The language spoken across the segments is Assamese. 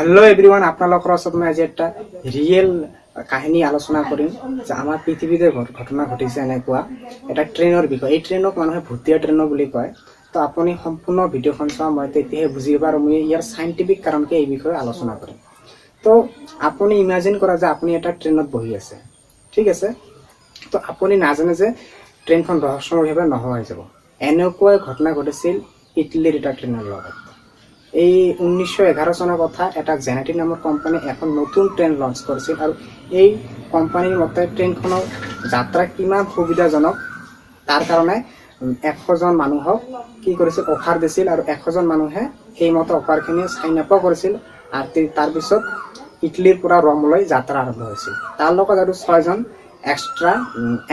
হ্যালো এভৰিওয়ান, আপনাদেৰ সাথে মই আজি একটা ৰিয়েল কাহিনী আলোচনা কৰিম যে আমাৰ পৃথিৱীতে ঘটনা ঘটিছে এনেকুৱা এটা ট্ৰেইনৰ বিষয়। এই ট্ৰেইনক মানুহে ভূতীয়া ট্ৰেইন বুলি কয়। তো আপুনি সম্পূৰ্ণ ভিডিঅ'খন চাওক, মই তেতিয়াহে বুজি পাব আৰু মই ইয়াৰ সাইন্টিফিক কাৰণকে এই বিষয়ে আলোচনা কৰিম। তো আপুনি ইমাজিন কৰা যে আপুনি এটা ট্ৰেইনত বহি আছে, ঠিক আছে। তো আপুনি নাজানে যে ট্ৰেইনখন ৰহস্যময়ভাৱে নোহোৱা হৈ যাব। এনেকুৱা ঘটনা ঘটিছিল ইটালীৰ এটা ট্ৰেইনৰ লগত। এই 1911 চনৰ কথা এটা জেনেটিক নামৰ কোম্পানী এখন নতুন ট্ৰেইন লঞ্চ কৰিছিল আৰু এই কোম্পানীৰ মতে ট্ৰেইনখনৰ যাত্ৰা কিমান সুবিধাজনক তাৰ কাৰণে 100 জন মানুহক কি কৰিছিল অফাৰ দিছিল আৰু 100 জন মানুহে সেই মতে অফাৰখিনি সাইন আপ কৰিছিল আৰু তাৰ পিছত ইটালীৰ পৰা ৰমলৈ যাত্ৰা আৰম্ভ হৈছিল। তাৰ লগত আৰু 6 জন এক্সট্ৰা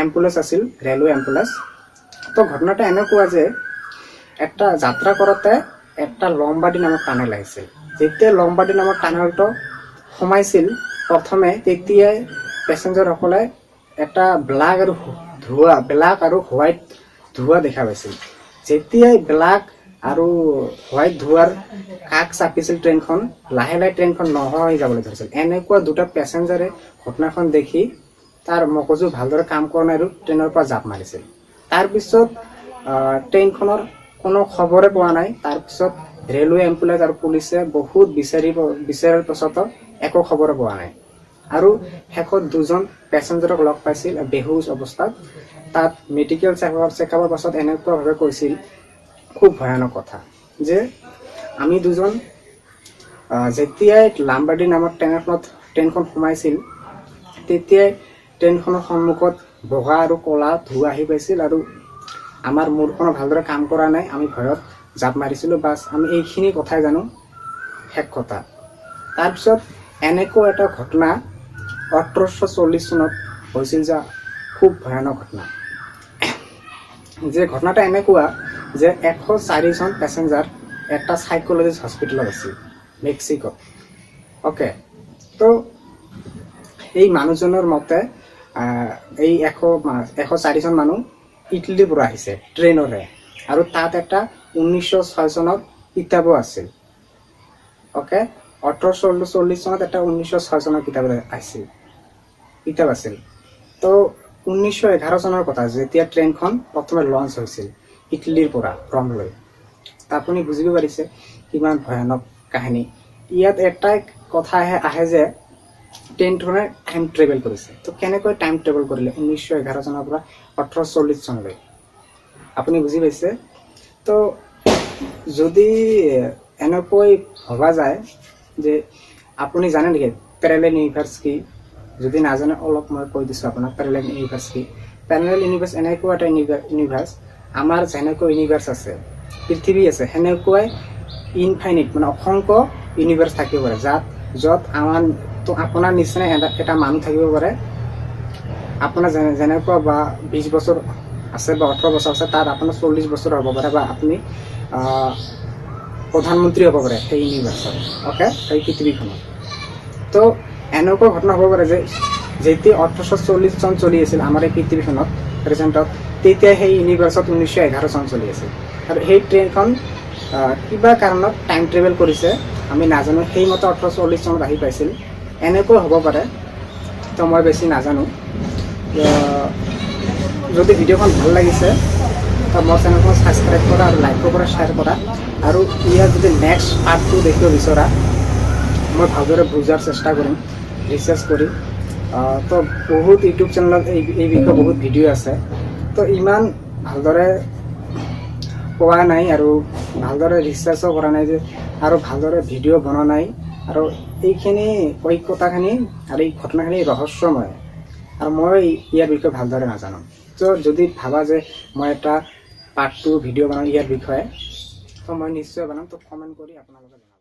এম্বুলেন্স আছিল, ৰেলৱে এম্বুলেন্স। তো ঘটনাটা এনেকুৱা যে একটা যাত্ৰা কৰোঁতে একটা লম্বাডি নামৰ টানেল আহিছিল। যেতিয়া লম্বাডি নামৰ টানেলটো সোমাইছিল প্ৰথমে, তেতিয়াই পেছেঞ্জাৰসকলে এটা ব্লাক আৰু হোৱাইট ধোঁৱা দেখা পাইছিল। যেতিয়াই ব্লাক আৰু হোৱাইট ধোঁৱাৰ কাষ চাপিছিল ট্ৰেইনখন, লাহে লাহে ট্ৰেইনখন নোহোৱা হৈ যাবলৈ ধৰিছিল। এনেকুৱা দুটা পেছেঞ্জাৰে ঘটনাখন দেখি তাৰ মগজু ভালদৰে কাম কৰা নাই আৰু ট্ৰেইনৰ পৰা জাপ মাৰিছিল। তাৰপিছত ট্ৰেইনখনৰ কোনো খবৰে পোৱা নাই। তাৰপিছত ৰেলৱে এম্বুলেন্স আৰু পুলিচে বহুত বিচাৰাৰ পাছতো একো খবৰ পোৱা নাই আৰু শেষত 2জন পেছেঞ্জাৰক লগ পাইছিল বেহুচ অৱস্থাত। তাত মেডিকেল চেকআপৰ পাছত এনেকুৱাভাৱে কৈছিল, খুব ভয়ানক কথা, যে আমি 2জন যেতিয়াই লাম্বাৰ্ডি নামৰ ট্ৰেইনখন সোমাইছিল তেতিয়াই ট্ৰেইনখনৰ সন্মুখত বগা আৰু ক'লা ধোঁৱা আহি পাইছিল আৰু আমাৰ মূৰখনো ভালদৰে কাম কৰা নাই। আমি ভয়ত জাপ মাৰিছিলোঁ। বাছ আমি এইখিনি কথাই জানো, শেষ কথা। তাৰপিছত এনেকুৱা এটা ঘটনা 1840 চনত হৈছিল, যে খুব ভয়ানক ঘটনা। যে ঘটনাটা এনেকুৱা যে 104 জন পেছেঞ্জাৰ এটা সাইকোলজিষ্ট হস্পিটেলত আছিল মেক্সিকোত। অ'কে, তো এই মানুহজনৰ মতে এই 104 জন মানুহ ইটালীৰ পৰা আহিছে ট্ৰেইনৰে, আৰু তাত এটা 1906 চনত কিতাপো আছিল। অ'কে, 1840 চনত এটা 1906 চনৰ কিতাপ আছিল। তো 1911 চনৰ কথা, যেতিয়া ট্ৰেইনখন প্ৰথমে লঞ্চ হৈছিল ইটালীৰ পৰা ৰমলৈ। আপুনি বুজিব পাৰিছে কিমান ভয়ানক কাহিনী। ইয়াত এটাই কথা আহে যে ট্ৰেইনখনে টাইম ট্ৰেভেল কৰিছে। তো কেনেকৈ টাইম ট্ৰেভেল কৰিলে 1911 চনৰ পৰা 1840 চনলৈ, আপুনি বুজি পাইছে। তো যদি এনেকৈ ভবা যায় যে আপুনি জানে নেকি পেৰেলেল ইউনিভাৰ্ছ কি? যদি নাজানে অলপ মই কৈ দিছোঁ আপোনাক পেৰেলেল ইউনিভাৰ্ছ কি। পেৰেলেল ইউনিভাৰ্ছ এনেকুৱা এটা ইউনিভাৰ্ছ, আমাৰ যেনেকৈ ইউনিভাৰ্ছ আছে, পৃথিৱী আছে, সেনেকুৱাই ইনফাইনিট মানে অসংখ্য ইউনিভাৰ্ছ থাকিব পাৰে, য'ত আপোনাৰ নিচিনা এটা মানুহ থাকিব পাৰে। আপোনাৰ যেনেকুৱা বা 20 বছৰ আছে বা 18 বছৰ আছে, তাত আপোনাৰ 40 বছৰ হ'ব পাৰে, বা আপুনি প্ৰধানমন্ত্ৰী হ'ব পাৰে সেই ইউনিভাৰ্ছত। অ'কে, সেই পৃথিৱীখনত। তো এনেকুৱা ঘটনা হ'ব পাৰে যে যেতিয়া 1840 চন চলি আছিল আমাৰ এই পৃথিৱীখনত প্ৰেজেণ্টত, তেতিয়া সেই ইউনিভাৰ্ছত 1911 চন চলি আছিল আৰু সেই ট্ৰেইনখন কিবা কাৰণত টাইম ট্ৰেভেল কৰিছে, আমি নাজানো। সেইমতে 1840 চনত আহি পাইছিল, এনেকুৱা হ'ব পাৰে। তো মই বেছি নাজানো। যদি ভিডিঅ'খন ভাল লাগিছে তো মোৰ চেনেলখন ছাবস্ক্ৰাইব কৰা আৰু লাইক কৰা, শ্বেয়াৰ কৰা। আৰু ইয়াৰ যদি নেক্সট পাৰ্ট 2 দেখিব বিচৰা, মই ভালদৰে বুজাৰ চেষ্টা কৰিম ৰিচাৰ্চ কৰি। তো বহুত ইউটিউব চেনেলত এই বিষয়ে বহুত ভিডিঅ' আছে। তো ইমান ভালদৰে পোৱা নাই আৰু ভালদৰে ৰিচাৰ্চো কৰা নাই যে, আৰু ভালদৰে ভিডিঅ' বনোৱা নাই। আৰু এইখিনি কথাখিনি আৰু এই ঘটনাখিনি ৰহস্যময়, আৰু মই ইয়াৰ বিষয়ে ভালদৰে নাজানো। তো যদি ভাবা যে মই এটা পাৰ্ট 2 ভিডিঅ' বনাওঁ ইয়াৰ বিষয়ে, তো মই নিশ্চয় বনাম। তো কমেণ্ট কৰি আপোনালোকে জনাব।